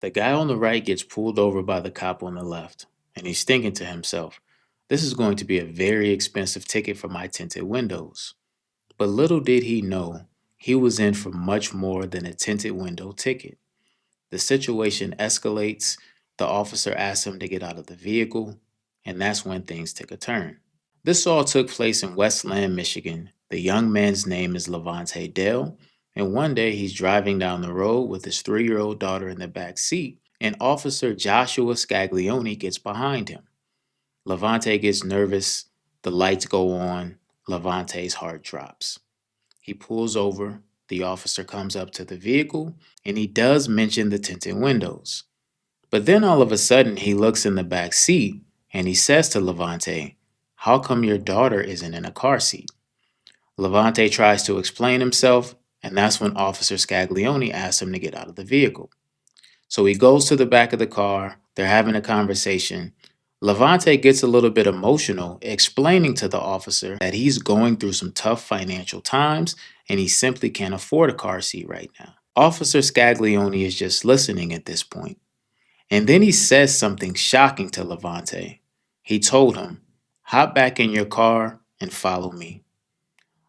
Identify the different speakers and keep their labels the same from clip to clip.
Speaker 1: The guy on the right gets pulled over by the cop on the left, and he's thinking to himself, this is going to be a very expensive ticket for my tinted windows. But little did he know, he was in for much more than a tinted window ticket. The situation escalates, the officer asks him to get out of the vehicle, and that's when things take a turn. This all took place in Westland, Michigan. The young man's name is Levante Dale, and one day he's driving down the road with his 3-year-old daughter in the back seat, and Officer Joshua Scaglione gets behind him. Levante gets nervous, the lights go on, Levante's heart drops. He pulls over, the officer comes up to the vehicle, and he does mention the tinted windows. But then all of a sudden he looks in the back seat and he says to Levante, how come your daughter isn't in a car seat? Levante tries to explain himself, and that's when Officer Scaglione asks him to get out of the vehicle. So he goes to the back of the car, they're having a conversation. Levante gets a little bit emotional, explaining to the officer that he's going through some tough financial times and he simply can't afford a car seat right now. Officer Scaglione is just listening at this point. And then he says something shocking to Levante. He told him, hop back in your car and follow me.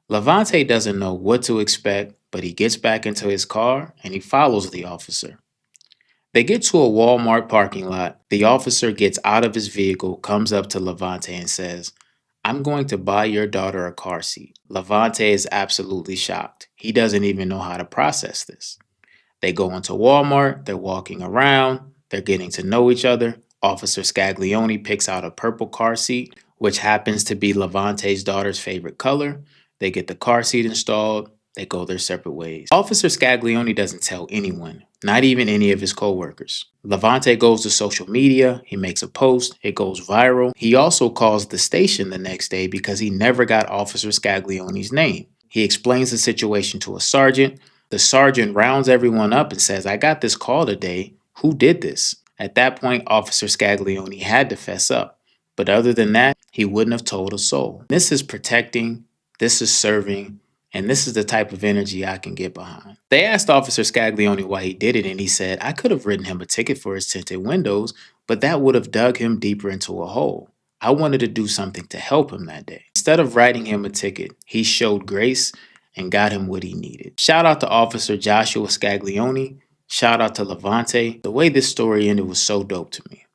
Speaker 1: Levante doesn't know what to expect, but he gets back into his car and he follows the officer. They get to a Walmart parking lot. The officer gets out of his vehicle, comes up to Levante and says, I'm going to buy your daughter a car seat. Levante is absolutely shocked. He doesn't even know how to process this. They go into Walmart, they're walking around, they're getting to know each other. Officer Scaglione picks out a purple car seat, which happens to be Levante's daughter's favorite color. They get the car seat installed, they go their separate ways. Officer Scaglione doesn't tell anyone, not even any of his coworkers. Levante goes to social media, he makes a post, it goes viral. He also calls the station the next day because he never got Officer Scaglione's name. He explains the situation to a sergeant. The sergeant rounds everyone up and says, I got this call today. Who did this? At that point, Officer Scaglione had to fess up. But other than that, he wouldn't have told a soul. This is protecting, this is serving, and this is the type of energy I can get behind. They asked Officer Scaglione why he did it, and he said, I could have written him a ticket for his tinted windows, but that would have dug him deeper into a hole. I wanted to do something to help him that day. Instead of writing him a ticket, he showed grace and got him what he needed. Shout out to Officer Joshua Scaglione. Shout out to Levante. The way this story ended was so dope to me.